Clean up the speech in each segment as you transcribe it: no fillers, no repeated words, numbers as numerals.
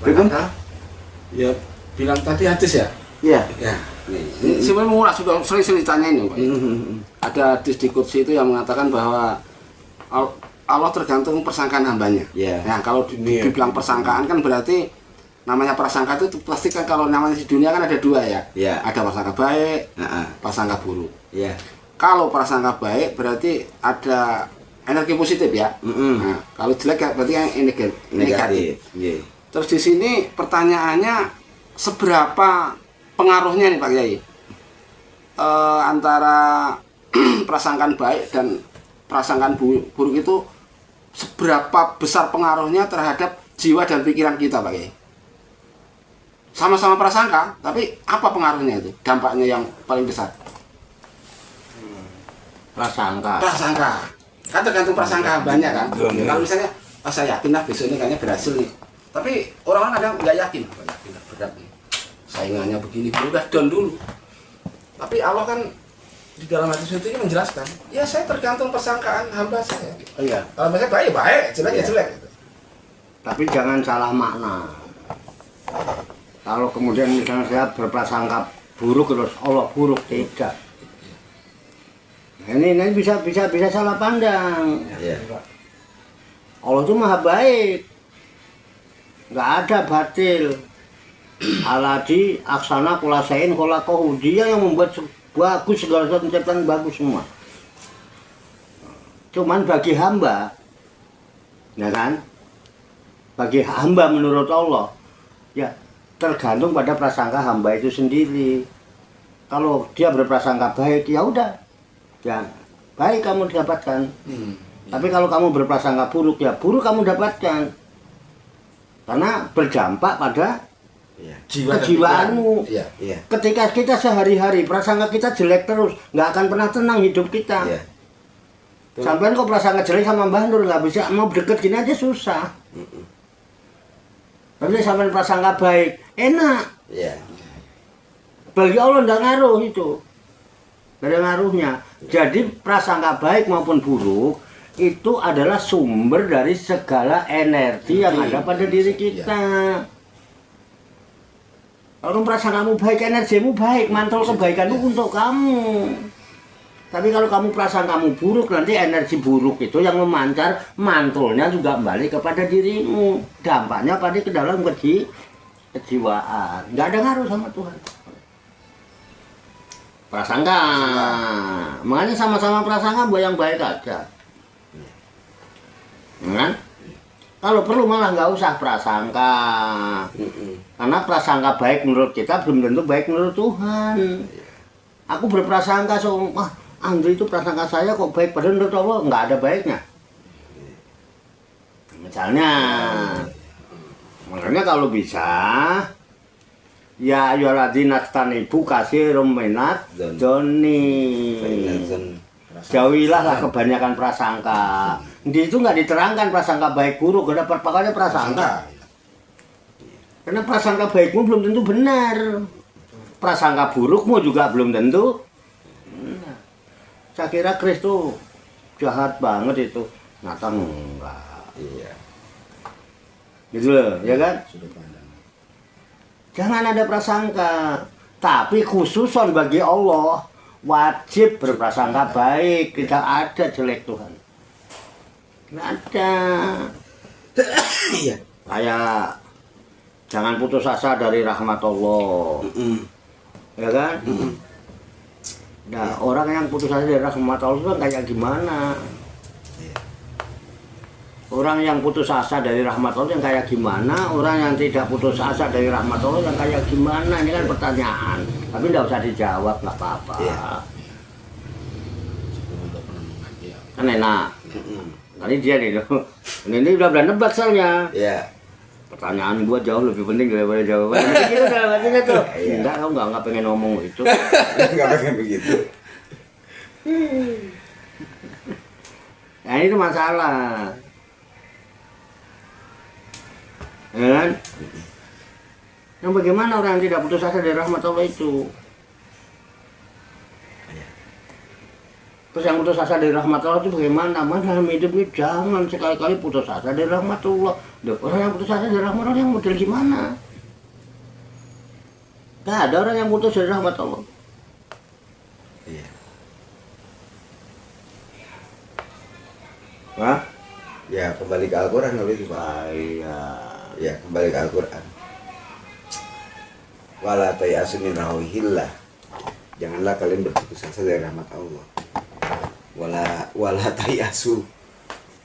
Belum? Ya bilang tadi hadis ya. Iya. Ya. Ini sebenarnya mulai sudah sering ditanya ini, Pak. Ada hadis di Qudsi itu yang mengatakan bahwa Allah tergantung persangkaan hambanya. Iya. Nah, kalau dibilang persangkaan kan berarti namanya prasangka itu pasti kan kalau namanya di dunia kan ada dua ya. Iya. Ada prasangka baik, prasangka buruk. Iya. Kalau prasangka baik berarti ada energi positif ya. Nah, kalau jelek berarti yang negatif. Iya. Terus di sini pertanyaannya seberapa pengaruhnya nih Pak Kiai antara prasangkaan baik dan prasangkaan buruk itu seberapa besar pengaruhnya terhadap jiwa dan pikiran kita Pak Kiai? Sama-sama prasangka, tapi apa pengaruhnya itu? Dampaknya yang paling besar? Prasangka. Prasangka. Kan tergantung prasangka banyak kan. Kalau misalnya, saya yakin lah besok ini kayaknya berhasil nih. Tapi orang-orang kadang nggak yakin, berat nih. Saingannya begini, udah down dulu. Tapi Allah kan di dalam hadis itu menjelaskan, ya saya tergantung persangkaan hamba saya. Oh, iya. Kalau misalnya baik baik, jelek ya jelek. Tapi jangan salah makna. Kalau kemudian misalnya saya berprasangka buruk terus Allah buruk, tidak. Nah, ini bisa salah pandang. Iya. Allah itu maha baik, nggak ada batil. Aladi aksana kulasain kolakohu, dia yang membuat bagus segala sesuatu penciptaan bagus semua. Cuman bagi hamba, ya kan? Bagi hamba menurut Allah, ya tergantung pada prasangka hamba itu sendiri. Kalau dia berprasangka baik, ya udah, ya baik kamu dapatkan. Tapi kalau kamu berprasangka buruk, ya buruk kamu dapatkan. Karena berdampak pada kejiwaanmu. Iya. Ketika kita sehari-hari prasangka kita jelek terus, nggak akan pernah tenang hidup kita. Iya. Sampai kok prasangka jelek sama Mbah Nur nggak bisa, mau deket gini aja susah. Tapi sampai prasangka baik, enak. Iya. Bagi Allah nggak ngaruh itu, nggak ada ngaruhnya. Jadi prasangka baik maupun buruk itu adalah sumber dari segala energi yang ada pada diri kita. Kalau prasangkamu baik, energimu baik, mantul kebaikanmu untuk kamu. Tapi kalau kamu prasangkamu buruk, nanti energi buruk itu yang memancar, mantulnya juga kembali kepada dirimu. Dampaknya pada ke dalam kejiwaan. Nggak ada ngaruh sama Tuhan. Prasangka. Makanya sama-sama prasangka buat yang baik aja. Kan? Kalau perlu malah nggak usah prasangka. Karena prasangka baik menurut kita belum tentu baik menurut Tuhan. Aku berprasangka wah Andri itu prasangka saya kok baik, padahal menurut Allah nggak ada baiknya. Misalnya, makanya kalau bisa, ya ayyuhalladzina ibu kasih romenat Joni. Jauhilah lah kebanyakan prasangka. Di itu nggak diterangkan prasangka baik buruk, ada pokoknya prasangka. Karena prasangka baikmu belum tentu benar, prasangka burukmu juga belum tentu. Saya kira Kris tuh jahat banget itu, nyata enggak. Iya. Gitu loh, ya kan? Jangan ada prasangka, tapi khususon bagi Allah wajib berprasangka baik, tidak ada jelek Tuhan. Nggak ada. Iya. Kayak jangan putus asa dari rahmat Allah. Ya kan? Nah, orang yang putus asa dari rahmat Allah itu kayak gimana? Orang yang putus asa dari rahmat Allah yang kayak gimana? Orang yang tidak putus asa dari rahmat Allah yang kayak gimana? Ini kan pertanyaan. Tapi nggak usah dijawab, nggak apa-apa. Kan enak. Tadi dia nih loh. Ini udah nebak soalnya. Iya. Pertanyaan gua jauh lebih penting daripada jawaban. Gitu dalam hatinya tuh. Enggak, kamu nggak pengen ngomong itu. Nggak pengen begitu. Nah itu masalah. Ya kan? Yang bagaimana orang yang tidak putus asa dari rahmat Allah itu? Terus yang putus asa dari rahmat Allah itu bagaimana? Mas dalam hidup ini jangan sekali-kali putus asa dari rahmat Allah. Loh, orang yang putus asa dari rahmat Allah yang model gimana? Gak ada orang yang putus dari rahmat Allah. Iya. Hah? Ya kembali ke Al-Quran kalau itu Pak. Iya. Ya kembali ke Al-Quran. Wala tayasu min rauhillah. Janganlah kalian berputus asa dari rahmat Allah. Wala tayasu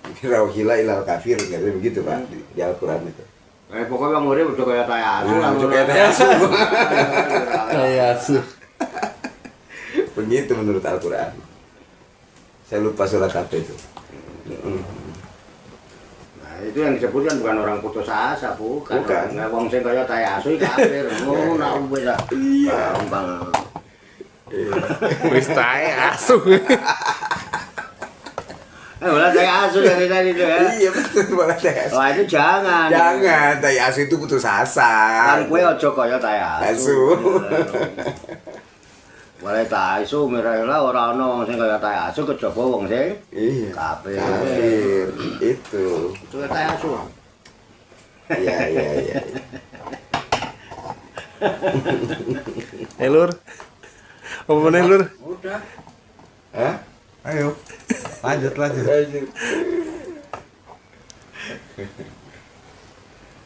min rauhillah ilal kafir. Katanya begitu Pak di Al-Quran itu. Pokoknya murid udah kayak tayasu. Udah kayak tayasu. Tayasu. Begitu menurut Al-Quran. Saya lupa surat apa itu. Nah, itu yang disebutkan bukan orang putus asa, bukan. Bukan. Nggak wong sing kaya tayasu kafir. Oh, nak wis ah. Gampang. Wis tayasu. Ulah tayasu dari tadi itu ya. Iya betul wala tayasu. Wah, itu jangan. Jangan, tayasu itu putus asa. Kan kowe aja kaya tayasu. Tayasu. Wale tayasu mirayola ora ana sing kaya tayasu kejaba wong sing Iya. kafir. Kafir. Itu. Itu tayasu. Iya, iya, iya. Lur. Apa nih Lur? Udah. Hah? Ayo. Lanjut.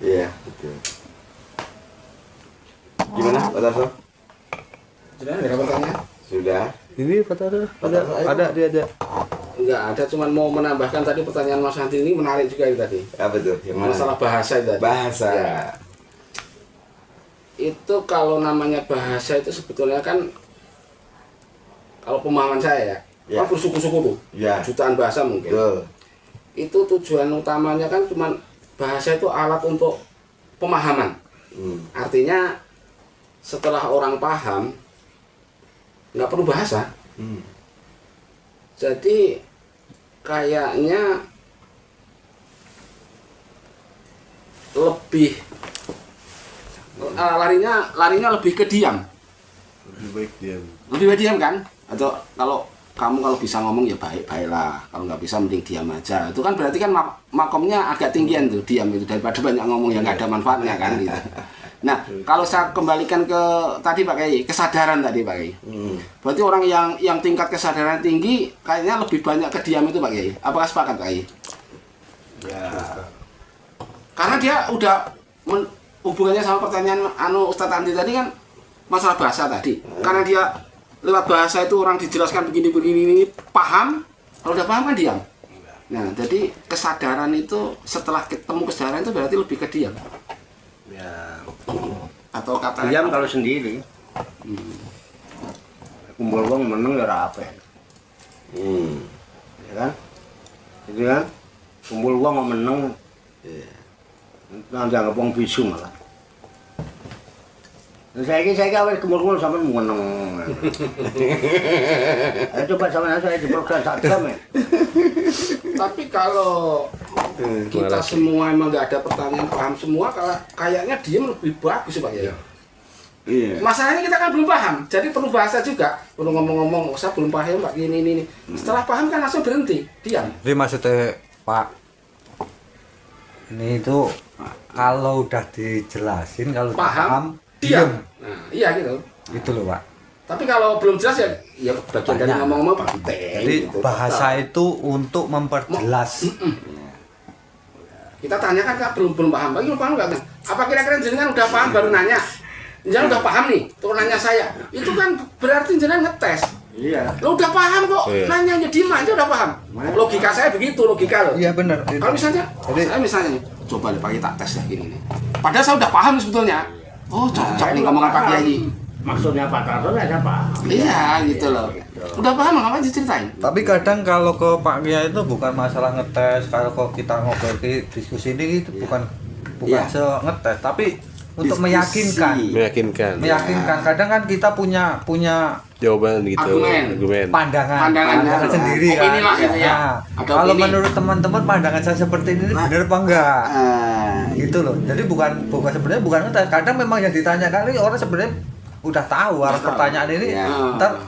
Iya, betul. Gimana, Pak Tarso? Sudah ada pertanyaan? Sudah. Ini ada dia ada. Enggak ada, cuman mau menambahkan tadi pertanyaan Mas Hanti ini menarik juga itu tadi. Apa tuh? Yang mana? Masalah bahasa itu tadi. Bahasa. Ya. Itu kalau namanya bahasa itu sebetulnya kan kalau pemahaman saya Ya. kan bersuku-suku tuh. Ya. Jutaan bahasa mungkin. Betul. Itu tujuan utamanya kan cuman bahasa itu alat untuk pemahaman. Artinya setelah orang paham nggak perlu bahasa. Jadi kayaknya lebih larinya lebih ke diam. Lebih baik diam kan? Atau kalau kamu bisa ngomong ya baiklah, kalau nggak bisa mending diam aja. Itu kan berarti kan makomnya agak tinggian tuh, diam itu daripada banyak ngomong yang nggak ada manfaatnya kan gitu. Nah, kalau saya kembalikan ke tadi Pak Kiai, kesadaran tadi Pak Kiai. Berarti orang yang tingkat kesadaran tinggi kayaknya lebih banyak ke diam itu Pak Kiai. Apakah sepakat Pak Kiai? Ya. Karena dia udah hubungannya sama pertanyaan Ustadz Andi tadi kan masalah bahasa tadi. Karena dia lewat bahasa itu orang dijelaskan begini paham, kalau udah paham kan diam. Nah, jadi kesadaran itu setelah ketemu kesadaran itu berarti lebih ke diam. Ya. Atau kata Diam kalau sendiri. Kumpul wong meneng ya ora apik. Ya kan? Itu kan? Kumpul wong kok meneng. Iya. Nang dianggap wong bisu malah. Saiki awake kumpul-kumpul sampean meneng. Ayo coba sampean saya di program sak jam ya. Tapi kalau kita semua emang nggak ada pertanyaan paham semua, kayaknya diam lebih bagus Pak ya. Iya. Masalahnya kita kan belum paham, jadi perlu bahasa juga. Perlu ngomong-ngomong, saya belum paham Pak ini. Setelah paham kan langsung berhenti, diam. Jadi maksudnya Pak, ini itu kalau udah dijelasin, kalau Paham, diam, diam. Nah, iya gitu. Itu loh Pak. Tapi kalau belum jelas ya bagian dari Banyak. ngomong-ngomong Pak. Jadi bahasa itu untuk memperjelas. Kita tanyakan Kak, belum paham. Belum paham nggak? Apa kira-kira jenengan udah paham baru nanya? Jenengan udah paham nih, tuh nanya saya. Itu kan berarti jenengan ngetes. Iya. Lo udah paham kok, Iya. nanyanya diem aja udah paham. Logika saya begitu, logika lo. Iya benar. Kalau misalnya, saya misalnya nih, coba deh Pak tak tes ya gini nih. Padahal saya udah paham sebetulnya. Oh cocok nih ngomongan Pak Kiai. Maksudnya Pak Tarto saya paham. Iya gitu loh. Udah paham ngapain diceritain? Tapi kadang kalau ke Pak Kiai itu bukan masalah ngetes, kalau kok kita ngobrol di diskusi ini itu bukan Iya. ngetes, tapi untuk Diskusi. meyakinkan. Meyakinkan. Kadang kan kita punya Jawaban gitu. Argumen. pandangan sendiri kan. Opini lah gitu ya. Nah, Ada kalau opini. menurut teman-teman pandangan saya seperti ini benar apa enggak? Gitu loh. Jadi bukan sebenarnya bukan ngetes. Kadang memang yang ditanyakan ini orang sebenarnya udah tahu arah pertanyaan ini, Ya. ntar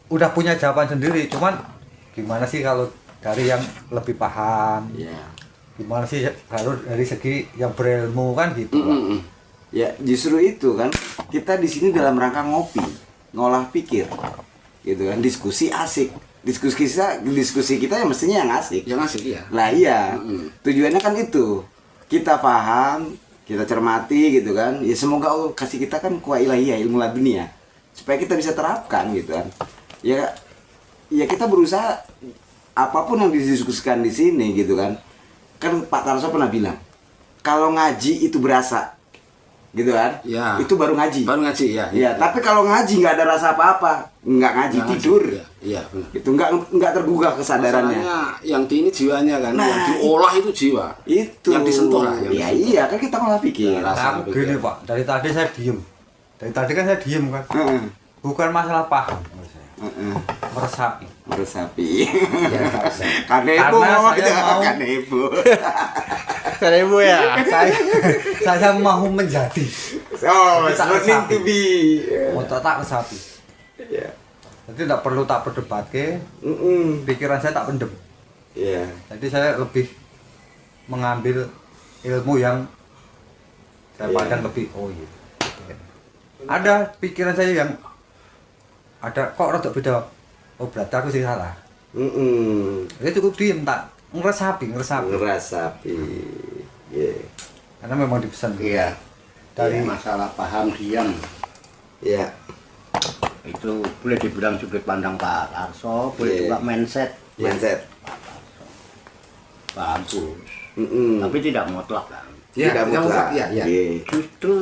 udah punya jawaban sendiri. Cuman gimana sih kalau dari yang lebih paham, Ya. gimana sih harus dari segi yang berilmu kan gitu. Ya justru itu kan kita di sini dalam rangka ngopi, ngolah pikir, gitu kan, diskusi asik, diskusi kita yang mestinya yang asik. Yang asik ya. Lah iya, tujuannya kan itu kita paham, kita cermati gitu kan. Ya semoga Allah kasih kita kan kuah ilahiyah, ilmu ladunia, supaya kita bisa terapkan gitu kan. Ya kita berusaha apapun yang didiskusikan di sini gitu kan. Kan Pak Tarso pernah bilang kalau ngaji itu berasa gitu kan, Ya. itu baru ngaji. Baru ngaji ya. Ya, tapi kalau ngaji nggak ada rasa apa-apa, nggak ngaji, Nggak tidur. Iya, benar. Itu nggak tergugah kesadarannya. Masalahnya yang di ini jiwanya kan, Nah, yang diolah itu jiwa. Itu Yang disentuh lah. Iya, iya, kan kita ngolah pikir. Ya, Nah, aku gini Pak, dari tadi saya diem. Dari tadi kan saya diem kan. Heeh, Bukan masalah paham menurut saya. heeh. Meresapi. Meresapi. Ya, Kanebo, Karena saya gitu. mau- Kanebo. Kan ibu ya. saya mau menjadi. Oh, Tak learning resapi. to be. Untuk tak resapi. Iya. Jadi tidak perlu tak perdebatke, pikiran saya tak pendem. Iya. Jadi saya lebih mengambil ilmu yang saya Iya. pandang lebih iya. Ada pikiran saya yang ada kok rada beda. Oh berarti aku sih salah. Jadi cukup diem tak ngeresapi. Ngerasapi. Iya. Karena memang dipesan. Iya. Dari Iya. masalah paham diam Iya. itu boleh dibilang sudut pandang Pak Tarso, boleh Iya. juga mindset Mindset. bagus. Mm-mm. Tapi tidak mutlak kan. Ya, Tidak tidak mutlak, mutlak. ya, ya. Iya. Justru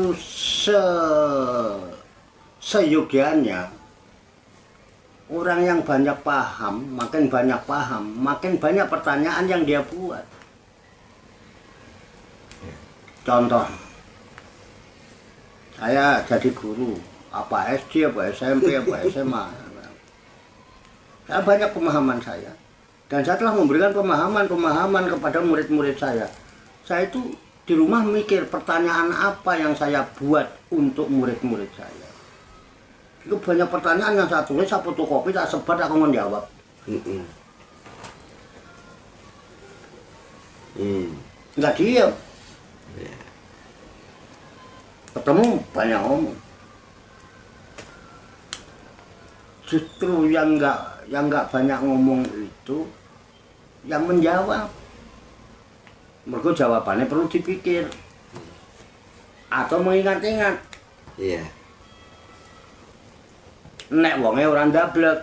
seyogianya orang yang banyak paham, makin banyak pertanyaan yang dia buat. Contoh, saya jadi guru, apa SD, apa SMP, apa SMA. Saya banyak pemahaman saya. Dan saya telah memberikan pemahaman kepada murid-murid saya. Saya itu di rumah mikir pertanyaan apa yang saya buat untuk murid-murid saya. Itu banyak pertanyaan yang saya tulis, saya fotokopi, tak sebar, aku menjawab. Mm-mm. Enggak diam. Ketemu banyak ngomong. Justru yang enggak banyak ngomong itu yang menjawab. Mergo jawabannya perlu dipikir atau mengingat-ingat. Iya. Nek wonge ora ndablek.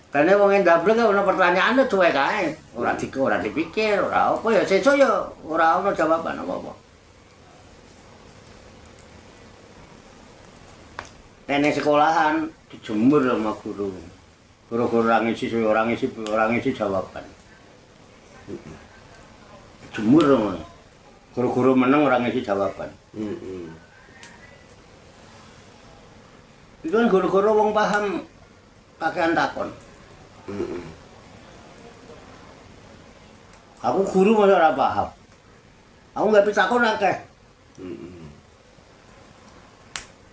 Karena wonge ndablek ana pertanyaan cuek kae. Ora dipikir, ora apa ya sesuk ya ora ana jawaban apa-apa. Nenek sekolahan dijemur sama guru. Guru-guru orang isi jawaban. Jemur sama. Guru-guru meneng orang isi jawaban. Itu kan guru-guru wong paham kakean takon. Aku guru masa ora paham. Aku nggak bisa takon akeh.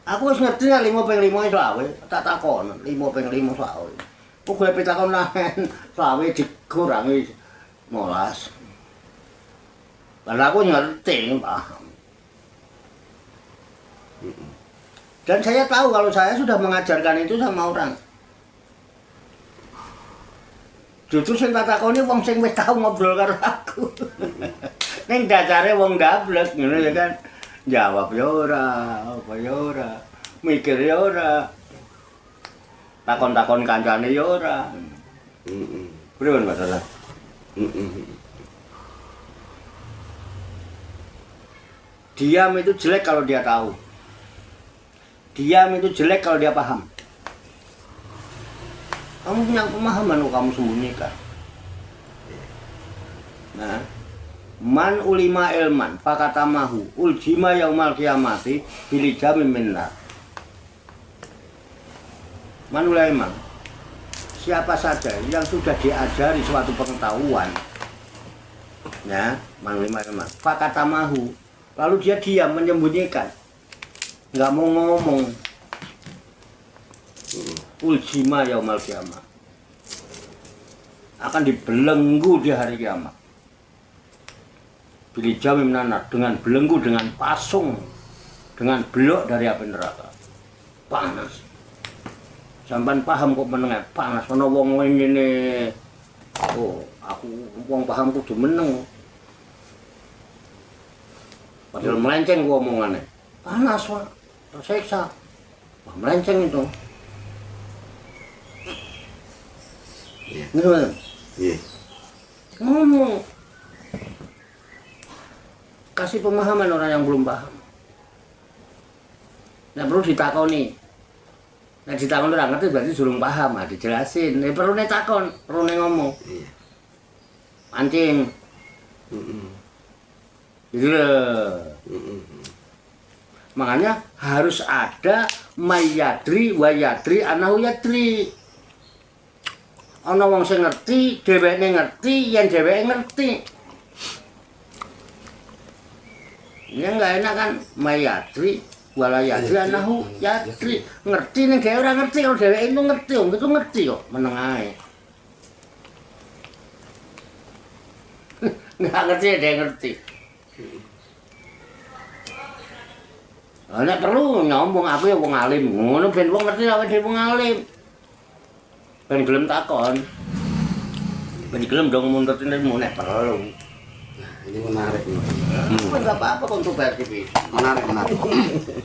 Aku wis ngerti nek 5 ping 5 selawe, tak takon 5 ping 5 selawe. Kok gue pitakon lahen selawe dikurangi 15. Karena aku ngerti, paham. Dan saya tahu kalau saya sudah mengajarkan itu sama orang. Justru sing tak takoni wong sing wis tau ngobrol karo aku. Ning dasare wong gablek ngono ya kan. Jawab ya ora, apa ya ora. Mikir ya ora. Takon-takon kancane ya ora. Pripun masalah? Diam itu jelek kalau dia tahu. Diam itu jelek kalau dia paham. Kamu punya pemahaman kok kamu sembunyikan. Nah, man ulima ilman fakatamahu uljima yaumal kiamati bilijami minnar. Man ulima, siapa saja yang sudah diajari suatu pengetahuan, ya, man ulima ilman fakatamahu, lalu dia diam menyembunyikan, nggak mau ngomong, uljima yaumal kiamah. akan dibelenggu di hari kiamat. Pilih jami menanar dengan belenggu, dengan pasung, dengan belok dari api neraka. Panas. Sampai paham kok menengah panas. Ana wong ngene. Oh, aku wong paham kudu meneng. Padahal melenceng gua omongannya. Panas, Pak. Tersiksa. Wah, melenceng itu. Iya. Gimana? Iya. Ngomong. Kasih pemahaman orang yang belum paham. Nggak perlu ditakoni. Nah ditakon orang ngerti berarti durung paham, dijelasin. Nek perlu takon, perlu ngomong. Iya. Pancing. Gitu loh. Makanya harus ada mayadri wayadri anahu yadri. Ana wong sing ngerti, dheweke ngerti, yen dheweke ngerti. Ya enggak enak kan mayadri wala yadri anahu yadri. Ngerti ning dhewe ora ngerti, kalau dheweke itu ngerti, wong itu ngerti kok, meneng ae. Nggak ngerti dia ngerti. Nek perlu nyombong aku ya wong alim. Ngono ben wong ngerti awake dhewe wong alim. Ben gelem takon. Ben gelem dong muntut ilmu nek perlu. Ini menarik nih. Enggak apa-apa untuk bayar TV. Menarik.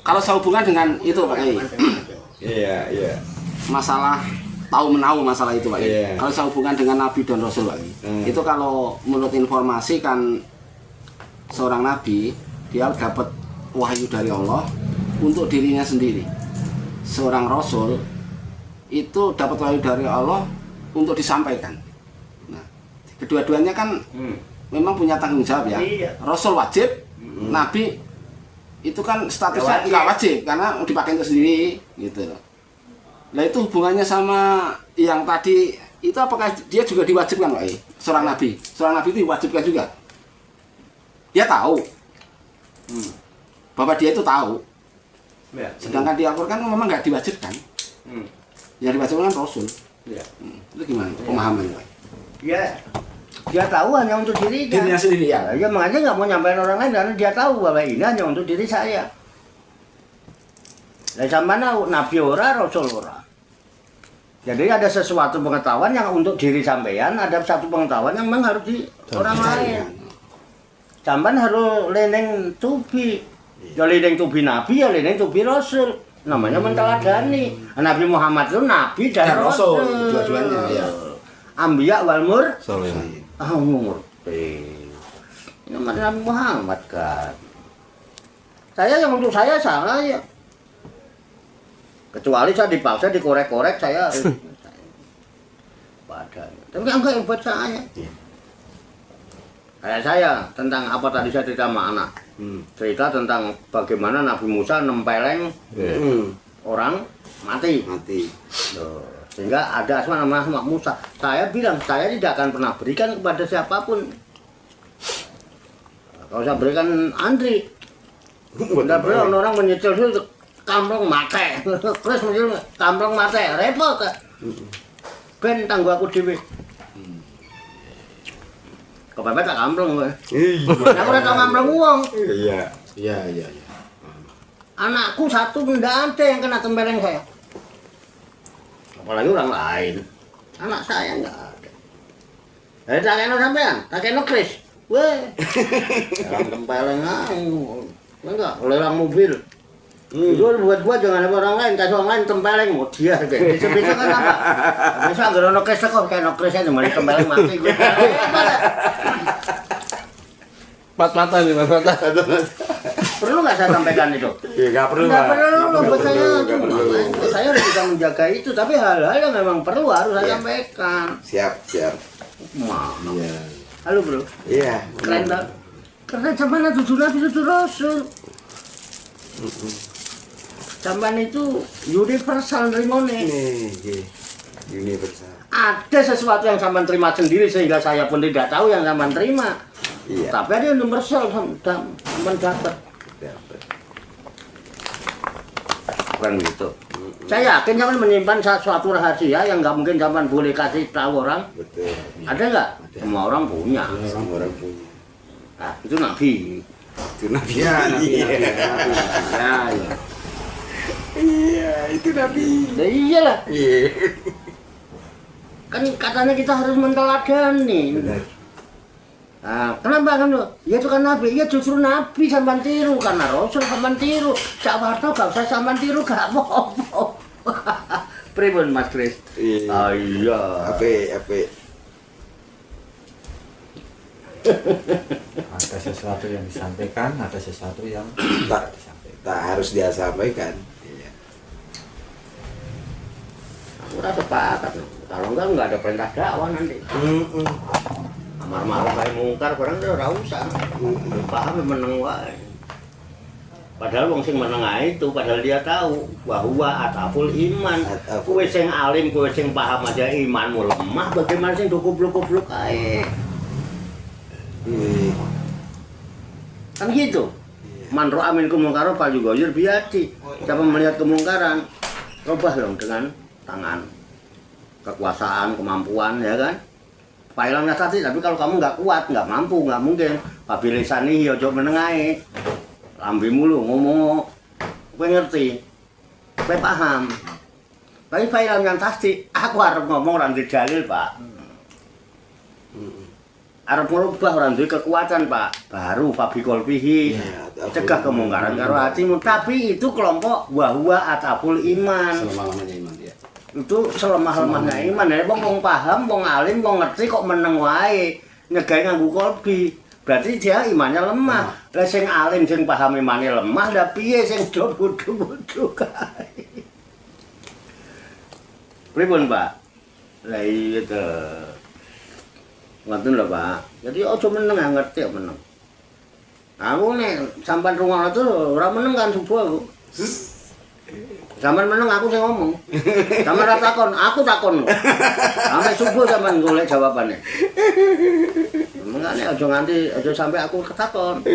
Kalau sehubungan dengan itu Pak Kiai, Iya, iya. masalah tahu menahu masalah itu Pak Kiai. Iya. Kalau sehubungan dengan Nabi dan Rasul Pak Kiai, itu kalau menurut informasi kan seorang Nabi dia dapat wahyu dari Allah untuk dirinya sendiri. Seorang Rasul itu dapat wahyu dari Allah untuk disampaikan. Nah, kedua-duanya kan memang punya tanggung jawab ya. Iya. Rasul wajib, Nabi itu kan statusnya nggak wajib karena dipakai untuk sendiri gitu loh. Nah itu hubungannya sama yang tadi itu apakah dia juga diwajibkan Pak? Seorang Nabi itu diwajibkan juga. Dia tahu bahwa dia itu tahu. Ya. Sedangkan di Al-Quran kan memang nggak diwajibkan. Yang diwajibkan kan Rasul. Ya. Itu gimana pemahamannya Pak? Ya. Dia tahu hanya untuk dirinya sendiri ya. Ya makanya nggak mau nyampein orang lain karena dia tahu bahwa ini hanya untuk diri saya. Nah, sama Nabi ora, Rasul ora. Jadi ada sesuatu pengetahuan yang untuk diri sampean, ada satu pengetahuan yang memang harus di orang lain. Sampean harus leneng tubi. Ya leneng tubi Nabi, ya leneng tubi Rasul. Namanya menteladani. Nabi Muhammad itu Nabi dan Rasul. Dua-duanya ya. Ambiya wal Soalnya. Ah, ngerti. Ini Nabi Muhammad kan. Saya yang untuk saya salah ya. Kecuali saya dipaksa dikorek-korek saya harus padanya. Tapi enggak yang buat saya. Kayak saya tentang apa tadi saya cerita sama anak. Cerita tentang bagaimana Nabi Musa nempeleng orang mati. Loh. Sehingga ada asma nama Musa. Saya bilang saya tidak akan pernah berikan kepada siapapun. Kalau saya berikan Andri, tidak pernah orang menyicil itu kamplong mate. Terus menyicil kamplong mate, repot kan? Ben tangguh aku dewi. Kepepet tak kamplong gue. Aku udah tau kamplong uang. Iya. Anakku satu tidak ada yang kena tempeleng saya. Apalagi orang lain, anak saya enggak ada. Jadi tak kena sampean, tak kena kris. Weh, dalam tempeleng ayo, enggak, lelang mobil. Itu buat jangan ada orang lain, kasih orang lain tempeleng mau dia. Besok kan apa? Besok agar ono kris kok kayak no kris aja malah tempeleng mati gue. Empat-mata. Perlu nggak saya sampaikan itu? Iya, nggak perlu. Nggak perlu, buat saya. Nggak perlu. Saya harus bisa menjaga itu, tapi hal-hal yang memang perlu harus saya sampaikan. Siap. Maaf. Iya. Halo bro. Iya. Keren banget. Karena zaman itu Nabi itu Rasul. Zaman itu universal nerimone. Nih, universal. Ada sesuatu yang sampean terima sendiri sehingga saya pun tidak tahu yang sampean terima. Iya. Tapi ada universal sampean dapat. Dapat. Bukan gitu. Saya yakin jangan menyimpan suatu rahasia yang nggak mungkin zaman boleh kasih tahu orang. Betul. Ada nggak? Semua orang punya. Semua orang punya. Nah, itu nabi. Itu nabi. Ya, nabi. Iya. Ya, ya. Iya, itu nabi. Ya iyalah. Iya. Kan katanya kita harus menteladani. Benar. Nah, kenapa kan lo? Ya itu kan nabi, ya justru nabi sampan tiru karena rasul sampan tiru. Cak Warto gak usah sampan tiru gak apa-apa. Pripun Mas Kris? Iya. Ah iya. Ape. Ada sesuatu yang disampaikan, ada sesuatu yang Tak, disampaikan. tak harus dia sampaikan. Iya. Aku rasa sepakat. Kalau enggak ada perintah dakwah nanti. Amar ma'ruf nahi mungkar barang itu ora usah. Paham meneng wae. Padahal wong sing meneng ae itu padahal dia tahu bahwa ataful iman. Kowe sing alim, kowe sing paham aja imanmu lemah, bagaimana sing goblok-goblok ae. Kan gitu. Man ra'a minkum munkaran falyughayyir biyadi. Siapa melihat kemungkaran, rubah dong dengan tangan. Kekuasaan, kemampuan ya kan? Pailang nasati, tapi kalau kamu nggak kuat, nggak mampu, nggak mungkin. Pabilisani ojo menengai, lambi mulu ngomong, gue ngerti, gue paham. Tapi pailang yang pasti, aku harus ngomong orang di dalil pak. Harus merubah orang di kekuatan pak, baru fabikol pihi, cegah kemungkaran karo hatimu. Tapi itu kelompok wahwa ataful iman. Selama-lamanya iman dia. Itu selemah-lemahnya iman ya, wong paham, wong alim, wong ngerti kok meneng wae nyegai nganggo kolbi. Berarti dia imannya lemah. Lah sing alim sing paham imane lemah, lah piye sing do bodho-bodho kae. Pripun, Pak? Lah iya to. Ngoten lho, Pak. Jadi aja meneng ngerti kok meneng. Aku nek sampean rungono tuh ora meneng kan subuh aku. Zaman meneng aku sing ngomong. Zaman ra takon, aku takon. Sampai subuh zaman golek jawabane. Mengane aja nganti aja sampai aku ketakon.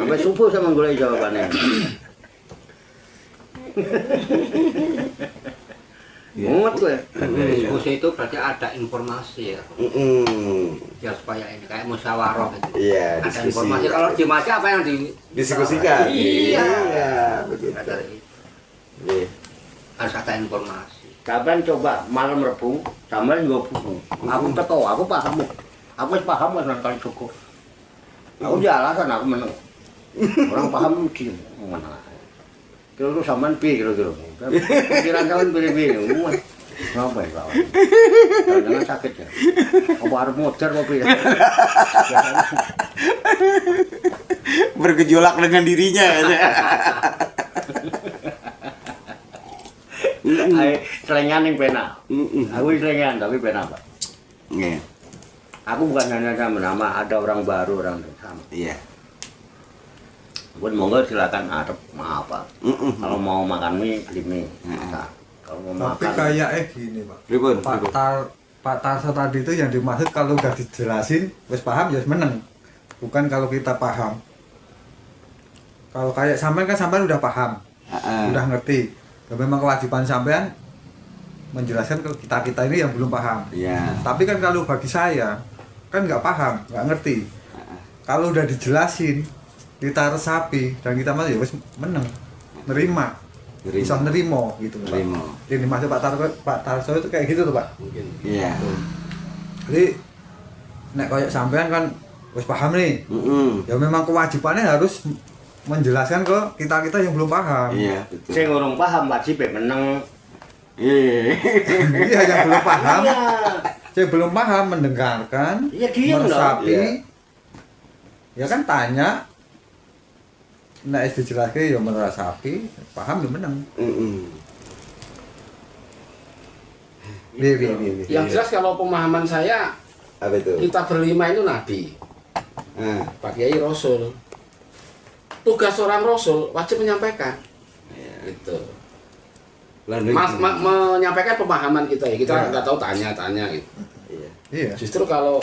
Sampai subuh sama golek jawabane. Mumet gue. Diskusi itu berarti ada informasi ya. Ya supaya ini kayak musyawarah gitu. Iya, Ada diskusi. informasi kalau dibaca apa yang Diskusikan. Iya. Begitu. Iya. Harus ada informasi. Kapan coba malam Rebu, sampean nggo buku. Aku teko, aku paham. Aku wis paham wis nang kali cukup. Aku dia alasan aku meneng. Orang paham di mana. Kira-kira sampean piye kira-kira. Pikiran sampean piye-piye. Ngapa ya, Pak? Jangan sakit ya. Apa arep modar apa piye? Bergejolak dengan dirinya. Ayo selengan yang penak. Aku selengan tapi penak pak. Iya. Aku bukan hanya sama nama, ada orang baru orang sama. Iya. Pun monggo silakan adep maaf pak. Kalau mau makan mie beli mie. Nah, kalau mau Tapi makan. kayaknya gini pak. Pripun? Pak Tarso tadi itu yang dimaksud kalau udah dijelasin, wis paham ya wis meneng. Bukan kalau kita paham. Kalau kayak sampean kan sampean udah paham, udah ngerti. Ya memang kewajiban sampean menjelaskan ke kita ini yang belum paham. Iya. Tapi kan kalau bagi saya kan nggak paham, nggak ngerti. Kalau udah dijelasin, kita resapi dan kita masih ya wis meneng, nerima, bisa nerimo gitu. Pak. Nerimo. Yang dimaksud Pak Tarso itu kayak gitu tuh Pak. Mungkin. Iya. Jadi nek kayak sampean kan wis paham nih. Ya memang kewajibannya harus menjelaskan ke kita yang belum paham. Iya, betul. Saya ngurung paham wajib meneng. Iya. Iya yang belum paham. Iya. Saya belum paham mendengarkan, Iya, diem dong. meresapi. Iya. Ya kan tanya. Nek wis dijelaskan ya meresapi, paham ya meneng. Iya. Yang jelas kalau pemahaman saya Apa itu? kita berlima itu nabi, Pak Kiai Rasul. Tugas seorang Rasul wajib menyampaikan. Gitu. Menyampaikan pemahaman kita ya. Kita nggak tahu tanya gitu. Iya. Justru kalau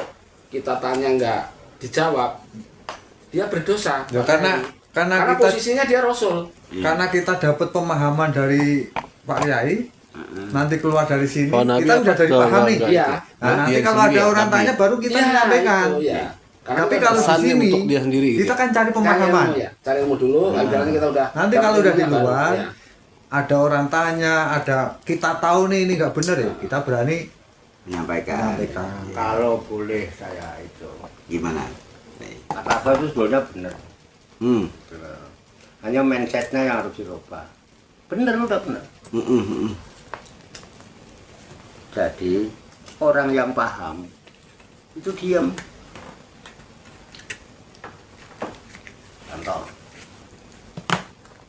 kita tanya nggak dijawab, dia berdosa. Ya, karena Karena kita posisinya dia Rasul. karena kita dapat pemahaman dari Pak Kiai, nanti keluar dari sini, Oh, Nabi kita udah dari apa? paham nih. Iya. Nah, nanti Dia kalau sendiri ada ya, orang Nabi. tanya baru kita Ya, menyampaikan. itu, ya. Karena Tapi kan kalau di pesannya sini untuk dia sendiri gitu kita ya? kan cari cari pemahaman. ilmu, ya. Cari ilmu dulu, ibaratnya kita udah Nanti kalau udah di ilmunya baru, luar, ya. ada orang tanya, ada kita tahu nih ini nggak bener ya, kita berani Menyampaikan. menyampaikan. Kalau boleh saya itu. Gimana? Nih. Kata saya itu sebenarnya benar. Hmm. Hanya mindsetnya yang harus dirubah. Bener, udah bener. Jadi orang yang paham itu diam. Contoh,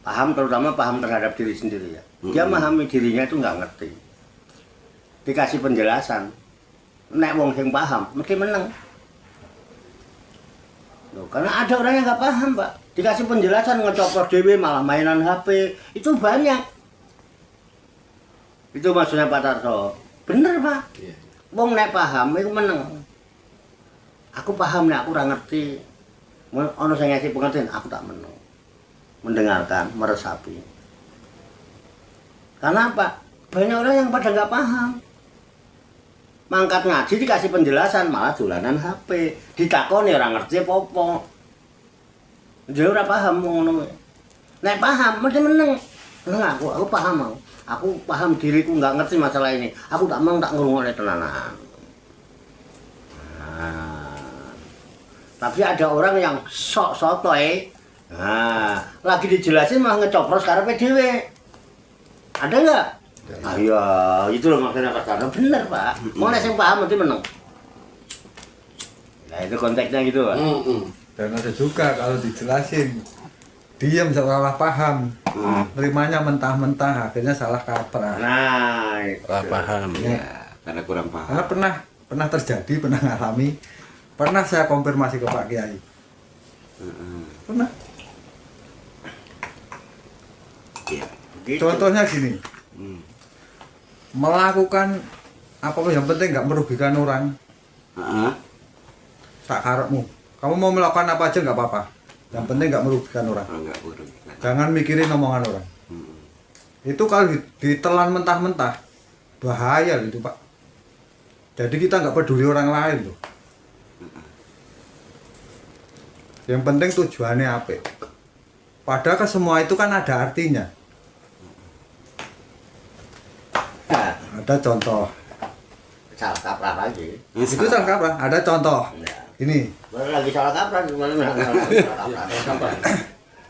paham, terutama paham terhadap diri sendiri ya. Dia memahami dirinya itu nggak ngerti. Dikasih penjelasan, nek wong sing paham mesti menang. Loh, karena ada orang yang nggak paham, Pak. Dikasih penjelasan ngecopot dewe malah mainan HP, itu banyak. Itu maksudnya Pak Tarso. Bener, Pak. Iya. Wong nek paham itu menang. Aku paham nek aku ora ngerti. Ono sing ngasih pengertian, aku tak menang. Mendengarkan, meresapi. Karena apa? Banyak orang yang pada nggak paham. Mangkat ngaji dikasih penjelasan malah dolanan HP. Ditakoni ora ngerti apa-apa. Dia ora paham ngono. Nek paham mesti meneng. Meneng aku paham aku. Aku paham diriku nggak ngerti masalah ini. Aku tak mau tak ngrungokne tenanan. Nah, tapi ada orang yang sok sotoy. Nah, lagi dijelasin malah ngecopros karepe dhewe. Ada nggak? Iya, itu loh maksudnya kata bener Pak. Mau nek sing paham mesti menang. Nah itu konteksnya gitu Pak. Dan ada juga kalau dijelasin diam seolah paham, nerimanya mentah-mentah, akhirnya salah kaprah. Nah, Lah paham. Ya, karena kurang paham. Karena pernah terjadi, pernah ngalami, pernah saya konfirmasi ke Pak Kiai. Pernah. Iya. begitu. Contohnya gini, melakukan apa yang penting nggak merugikan orang. Heeh. Tak karepmu. Kamu mau melakukan apa aja nggak apa-apa. Yang penting nggak merugikan orang. Kalau nggak buruk. Jangan mikirin omongan orang. Itu kalau ditelan mentah-mentah, bahaya itu Pak. Jadi kita nggak peduli orang lain loh. Yang penting tujuannya apa? Padahal ke semua itu kan ada artinya. Nah, Ada contoh. salah kaprah lagi. Itu salah kaprah. Ada contoh. Ya. Ini, Baru lagi salah kaprah gimana? Salah kaprah.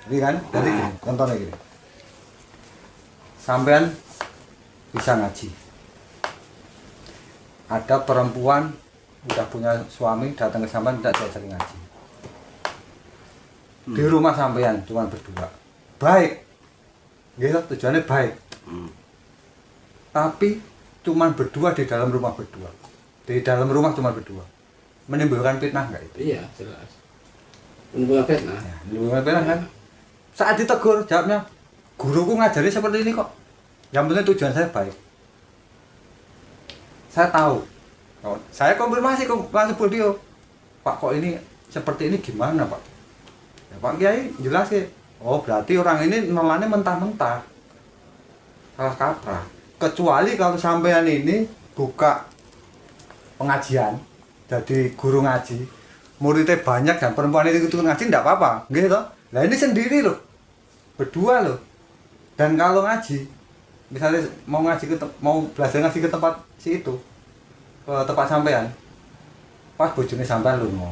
ini kan. Jadi gini, contohnya gini. Sampean bisa ngaji. Ada perempuan udah punya suami datang ke sampean tidak diajari ngaji. Di rumah sampean cuma berdua. Baik. Gitu, tujuannya baik. Tapi cuma berdua di dalam rumah berdua. Di dalam rumah cuma berdua. Menimbulkan fitnah enggak itu? Iya, jelas. Menimbulkan fitnah. Ya, menimbulkan fitnah kan? Saat ditegur jawabnya, guruku ngajari seperti ini kok. Yang penting tujuan saya baik. Saya tahu. Oh, saya konfirmasi ke langsung beliau. Pak kok ini seperti ini gimana Pak? Ya, Pak Kiai jelasin. Oh berarti orang ini nelannya mentah-mentah. Salah kaprah. Kecuali kalau sampean ini buka pengajian, jadi guru ngaji, muridnya banyak dan perempuan itu ngaji tidak apa-apa, gitu. Nah ini sendiri loh, berdua loh. Dan kalau ngaji, misalnya mau ngaji mau belajar ngaji ke tempat si itu, ke tempat sampean, pas bojone sampean lunga.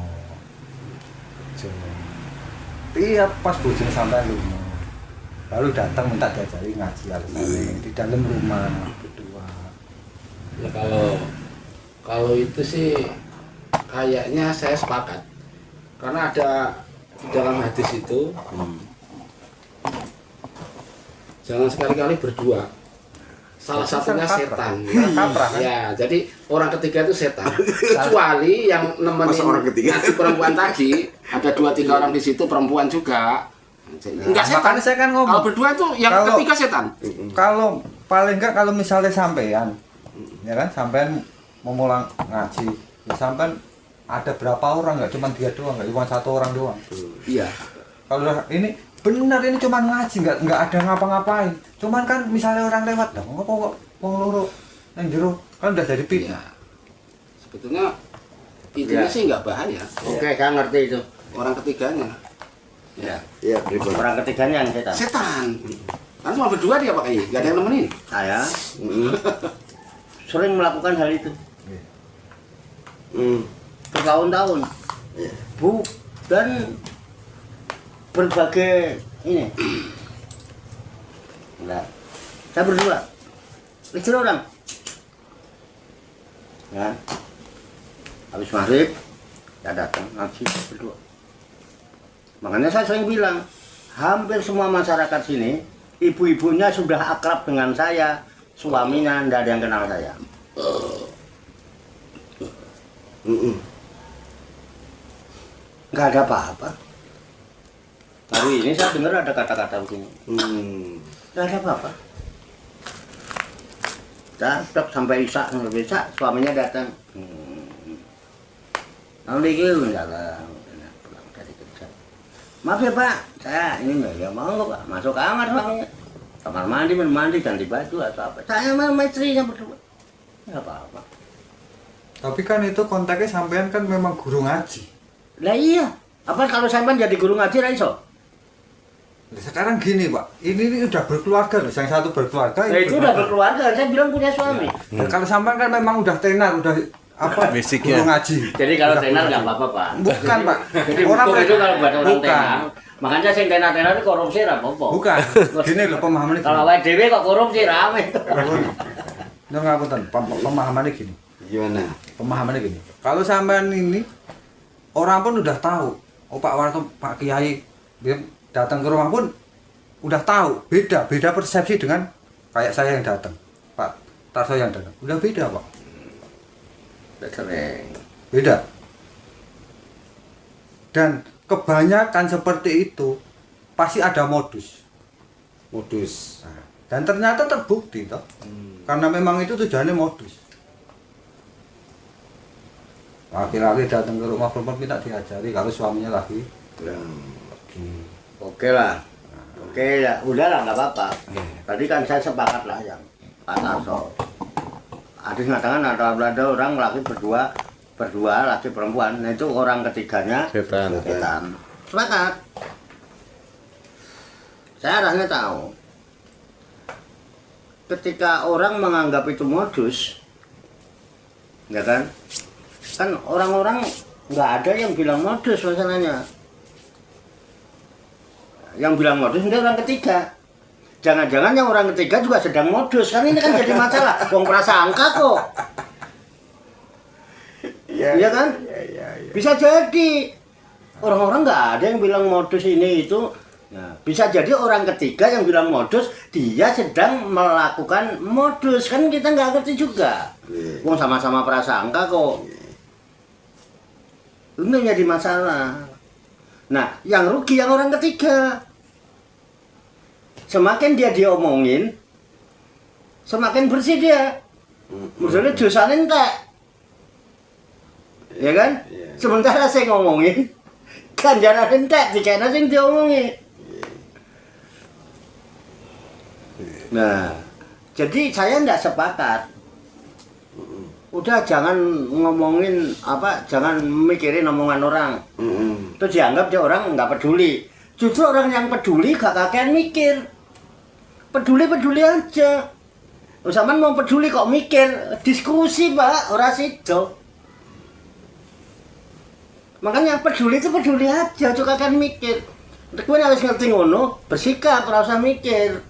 Iya pas bojone sampean lunga. Lalu datang minta diajari ngaji alasannya di dalam rumah berdua. Ya kalau itu sih kayaknya saya sepakat. Karena ada di dalam hadis itu jangan sekali-kali berdua. Salah satunya setan. Ya, jadi orang ketiga itu setan. Kecuali yang nemenin Masa orang ketiga? ngaji perempuan tadi, ada 2-3 orang di situ perempuan juga. Enggak setan. Makanya saya kan ngomong. Kalau berdua itu yang Kalau- ketiga setan. Kalau paling enggak kalau misalnya sampean, ya kan sampean mau mulang ngaji, ya sampean ada berapa orang nggak cuma dia doang, nggak cuma satu orang doang. Iya. Kalau ini benar ini cuma ngaji, nggak ada ngapa-ngapain. Cuman kan misalnya orang lewat, dah ngopo kok wong loro nang jero kan udah jadi Iya. fitnah. Sebetulnya intinya Iya. sih nggak bahaya. Oke, saya ngerti itu. Orang ketiganya. Ya. Iya, pripun. Orang ketiganya yang setan. Setan. Kan cuma berdua dia Pak Kiai, nggak ada yang nemenin. Saya Mm. sering melakukan hal itu Mm. bertahun-tahun. Iya. Dan berbagai ini. Nah, saya berdua. Istri orang. Ya. Habis maghrib, saya datang ngaji berdua. Makanya saya sering bilang, hampir semua masyarakat sini, ibu-ibunya sudah akrab dengan saya, suaminya tidak ada yang kenal saya. Mm-mm. Nggak ada apa-apa. Hari ini saya dengar ada kata-kata begini, Mm. nggak ada apa-apa. Tetap sampai Isya, suaminya datang. Nanti gitu, pulang dari kerja. Maaf ya Pak, saya ini ya mau nggak Pak, masuk kamar suaminya. Kamar mandi, mandi, ganti baju atau apa. Saya sama istrinya berdua. Nggak apa-apa. Tapi kan itu kontaknya sampean kan memang guru ngaji. Lah iya, apa kalau sampean jadi guru ngaji ra iso? Sekarang gini Pak, ini udah berkeluarga loh, yang satu berkeluarga. Nah, itu udah berkeluarga, saya bilang punya suami. Dan kalau sampean kan memang udah tenar, udah apa Basicnya. guru ngaji. Jadi kalau Udah tenar guru nggak ngaji. apa-apa Pak. Bukan Pak. Jadi hukum itu kalau buat orang bukan. tenar, makanya sing tenar-tenar itu korupsi ra apa-apa. Bukan. Gini loh pemahamannya. Kalau awake dhewe kok korupsi rame. Nggak ngapunten, pemahamannya gini. Gimana? Pemahamannya gini. Kalau sampean ini orang pun udah tahu. Oh Pak Warto, Pak Kiai dia datang ke rumah pun udah tahu. Beda persepsi dengan kayak saya yang datang. Pak Tarso yang datang. Udah beda Pak. Sering. Beda. Dan kebanyakan seperti itu pasti ada modus. Modus. Dan ternyata terbukti toh. Karena memang itu tujuannya modus. Laki-laki datang ke rumah perempuan minta diajari kalau suaminya lagi Oke lah. Oke ya, udah lah nggak apa-apa. Tadi kan saya sepakat lah yang Pak Tarso. Adis mengatakan ada orang laki berdua laki perempuan. Nah itu orang ketiganya Setan. setan. Sepakat. Saya rasanya tahu. Ketika orang menganggap itu modus, ya kan? Kan orang-orang nggak ada yang bilang modus masalahnya. Yang bilang modus ini orang ketiga. Jangan-jangan yang orang ketiga juga sedang modus, kan ini kan jadi masalah. Wong prasangka kok. Iya kan? Bisa jadi orang-orang nggak ada yang bilang modus ini itu. Nah, bisa jadi orang ketiga yang bilang modus, dia sedang melakukan modus, kan kita nggak ngerti juga. Wong sama-sama prasangka kok. Ini jadi masalah. Nah, yang rugi yang orang ketiga. Semakin dia diomongin, semakin bersih dia. Maksudnya dosanya entek. Ya kan? Sementara saya ngomongin, ganjaran entek, dikena sing diomongin. Nah, jadi saya enggak sepakat. Udah jangan ngomongin apa, jangan mikirin omongan orang. Itu dianggap dia orang nggak peduli. Justru orang yang peduli gak kakean mikir. Peduli aja. Sampeyan mau peduli kok mikir, diskusi Pak, ora sido. Makanya peduli itu peduli aja, aja kakean mikir. Nek kowe harus ngerti ngono, bersikap, ora usah mikir.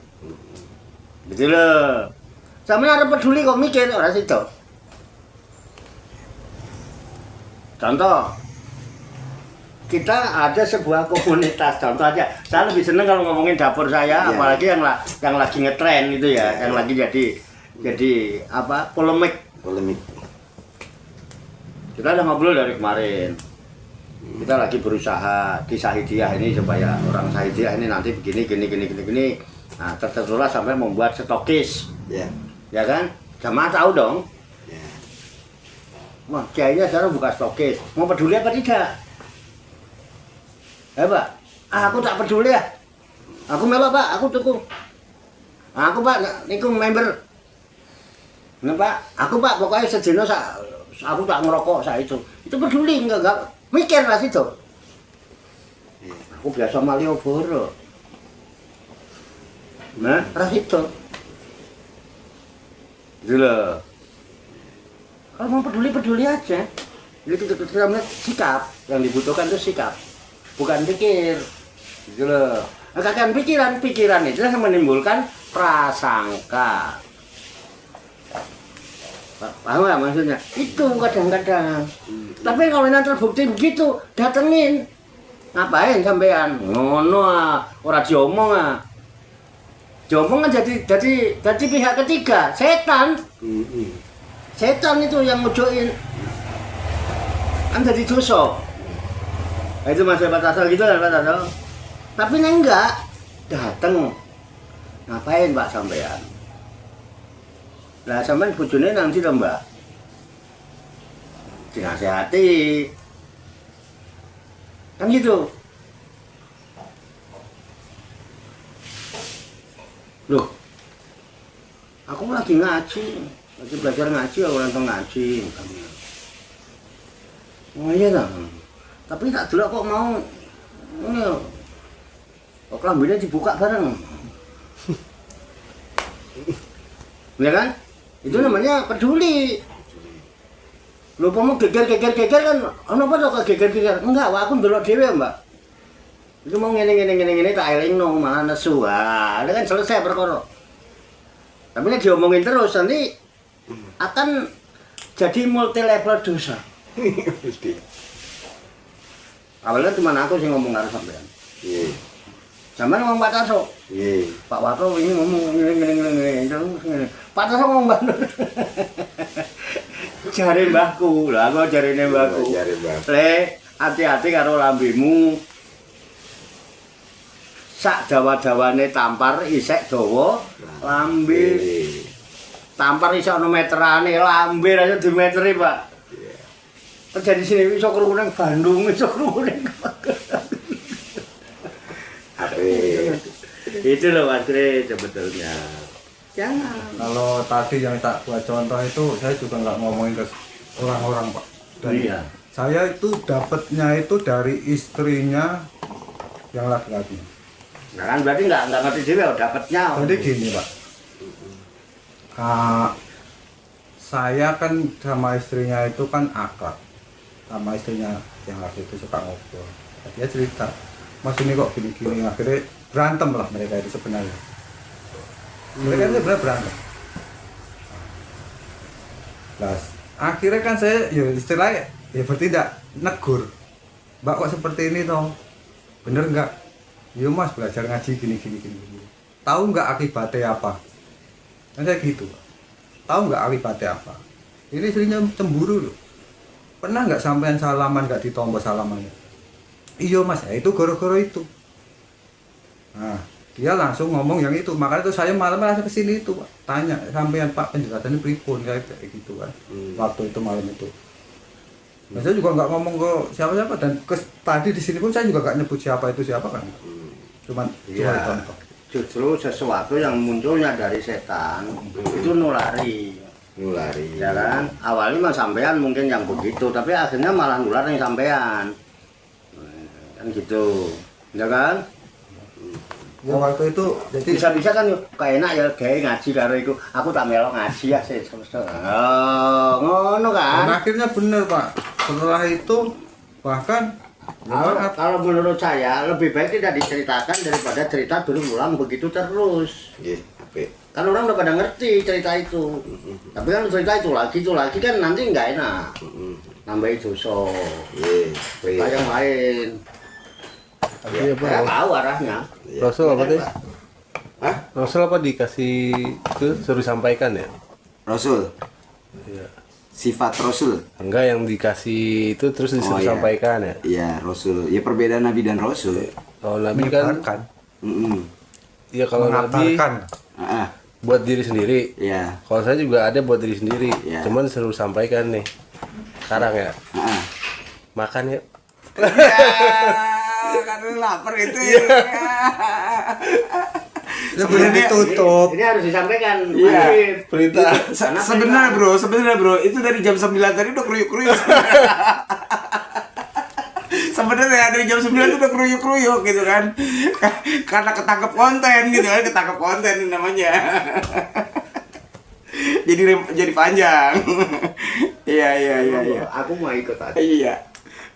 Gitu loh. Sampeyan arep peduli kok mikir, ora sido. Contoh, kita ada sebuah komunitas, contoh aja. Saya lebih seneng kalau ngomongin dapur saya, apalagi yang lagi ngetren itu ya, yang lagi jadi apa polemik. Kita udah ngobrol dari kemarin. Kita lagi berusaha di Sahidiyah ini supaya orang Sahidiyah ini nanti begini. Nah, tertentulah sampai membuat stokis. Ya kan? Jamaah tahu dong. Wah, kiainya sekarang buka stokis. Mau peduli apa tidak? Ya Pak, aku tak peduli ya. Aku melok Pak, aku tuku. Aku Pak, niku member. Nah Pak, aku Pak pokoknya sedina aku tak ngerokok itu. Itu peduli enggak mikir lah situ. Aku biasa Malioboro. Nah, ras itu. Gitu loh. Kalau mau peduli aja. Itu namanya sikap. Yang dibutuhkan itu sikap. Bukan pikir. Gitu loh. Akan pikiran itu yang menimbulkan prasangka. Paham nggak maksudnya? Itu kadang-kadang. Tapi kalau nanti terbukti begitu, datengin. Ngapain sampean? Ngono ora diomong Diomong kan jadi pihak ketiga, setan. Setan itu yang ngujoin. Kan jadi dosa. Nah, itu Mas Pak Tasal gitu kan Pak Tasal. Tapi enggak dateng. Ngapain Pak sampean? Lah sampean bojone nanti lho Mbak. Dinasehati. Kan gitu. Loh. Aku lagi ngaji, lagi belajar ngaji, aku nonton ngaji. Oh iya dah. Tapi tak dulu kok mau ini kok kelambinnya dibuka bareng. Ya kan? Itu namanya peduli. Lu mau geger kan, ono apa kok geger. Enggak, aku ndelok dhewe, Mbak. Itu mau ngene tak elingno malah nesu. Ah, itu kan selesai perkara. Tapi nek diomongin terus nanti akan jadi multi level dosa. Awalnya cuma aku sih ngomong karo sampean. Iya. Sampean ngomong Pak Taso. Iya. Pak Wato ini ngomong ngene. Pak Taso ngomong banget. Jare mbahku, lah aku jarine mbahku. Jare mbah. Le, hati-hati karo lambemu. Sak dawa-dawane tampar isek dawa lambe. Tampar isek ono meterane, lambe aja dimeteri, Pak. Terjadi sini iso krungu nang Bandung, iso krungu nang itu loh Mas Kris sebetulnya. Jangan. Kalau tadi yang tak buat contoh itu saya juga nggak ngomongin ke orang-orang Pak. Dan Iya. saya itu dapatnya itu dari istrinya yang laki-laki. Nah kan berarti nggak ngerti juga dapatnya. Jadi gini Pak, saya kan sama istrinya itu kan akrab, sama istrinya yang laki itu suka ngobrol. Dia cerita, Mas ini kok gini-gini, akhirnya berantem lah mereka itu sebenarnya. Mereka itu sebenarnya berantem. Nah, akhirnya kan saya ya istilahnya ya bertindak negur, Mbak kok seperti ini toh, bener nggak? Ya Mas belajar ngaji gini. Tahu nggak akibatnya apa? Kan saya gitu, Pak. Tahu nggak akibatnya apa? Ini istrinya cemburu loh. Pernah nggak sampean salaman nggak ditombol salamannya? Iya Mas, ya itu goro-goro itu. Nah, dia langsung ngomong yang itu. Makanya itu saya malam langsung kesini itu, Pak. Tanya sampean Pak penjelasannya pripun kayak gitu kan. Waktu itu malam itu. Nah, saya juga nggak ngomong ke siapa-siapa dan tadi di sini pun saya juga nggak nyebut siapa kan. Cuman Iya. contoh. Justru sesuatu yang munculnya dari setan itu nulari. Ya kan? Awalnya mah sampean mungkin yang begitu, tapi akhirnya malah nular yang sampean. Kan gitu. Ya kan? Ya waktu itu jadi Bisa-bisa kan kayak enak ya gawe ngaji karo iku. Aku tak melok ngaji ya sih. Oh, ngono dan kan? akhirnya bener Pak. Setelah itu bahkan Kalau menurut saya lebih baik tidak diceritakan daripada cerita berulang begitu terus. Iya, apik. Kan orang udah pada ngerti cerita itu. Tapi kan cerita itu lagi kan nanti nggak enak. Nambahin dosa. Iya, apik. Kayak yang lain. Tapi apa? Saya tahu arahnya. Iya. Rasul apa teh? Hah? Rasul apa dikasih itu suruh sampaikan ya? Rasul. Iya. Sifat Rasul. Enggak yang dikasih itu terus disuruh iya. sampaikan ya? Iya, Rasul. Ya perbedaan Nabi dan Rasul. Kalau Nabi kan, menyebarkan, iya kalau Nabi mengabarkan. Ah, buat diri sendiri. iya. Kalau saya juga ada buat diri sendiri. Iya. Cuman suruh sampaikan nih. Sekarang ya, Ah. makan ya. Ya, karena lapar itu. Ya. Sebenarnya ditutup. Ini harus disampaikan. Iya. Masih Perintah. Sebenarnya bro, itu dari jam 9 tadi udah kruyuk-kruyuk. Sebenarnya dari jam 9 itu udah kruyuk-kruyuk gitu kan. Karena ketangkep konten gitu kan, ketangkep konten ini namanya. jadi panjang. Iya. Aku mau ikut aja. Iya.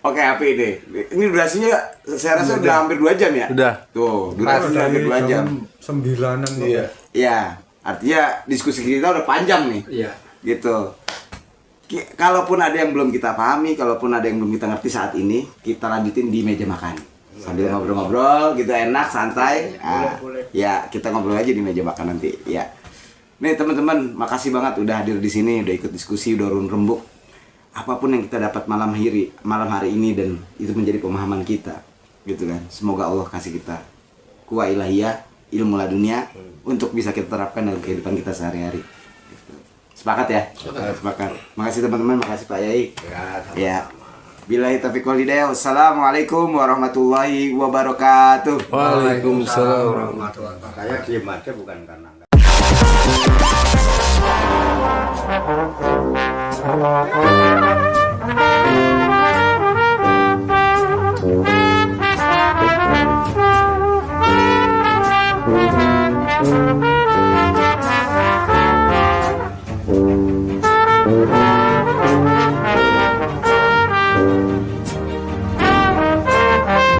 Oke, HP ini. Ini durasinya saya rasa udah hampir 2 jam ya? Udah. Tuh, durasi udah hampir 2 jam. 9-an. Iya. Iya, artinya diskusi kita udah panjang nih. Iya. Gitu. Kalaupun ada yang belum kita pahami, kalaupun ada yang belum kita ngerti saat ini, kita lanjutin di meja makan. Sambil ngobrol-ngobrol gitu enak, santai. Boleh. Ya, kita ngobrol aja di meja makan nanti, ya. Nih teman-teman, makasih banget udah hadir di sini, udah ikut diskusi, udah urun rembuk. Apapun yang kita dapat malam hari ini dan itu menjadi pemahaman kita, gitu kan. Semoga Allah kasih kita kuwa ilahiyah, ilmu ladunia untuk bisa kita terapkan dalam kehidupan kita sehari-hari. Gitu. Sepakat ya? Sepakat. Makasih teman-teman, makasih Pak Yai. Ya. Billahi taufiq wal hidayah. Wassalamualaikum warahmatullahi wabarakatuh. Waalaikumsalam. Warahmatullahi wabarakatuh. Saya diem aja bukan karena Thank you.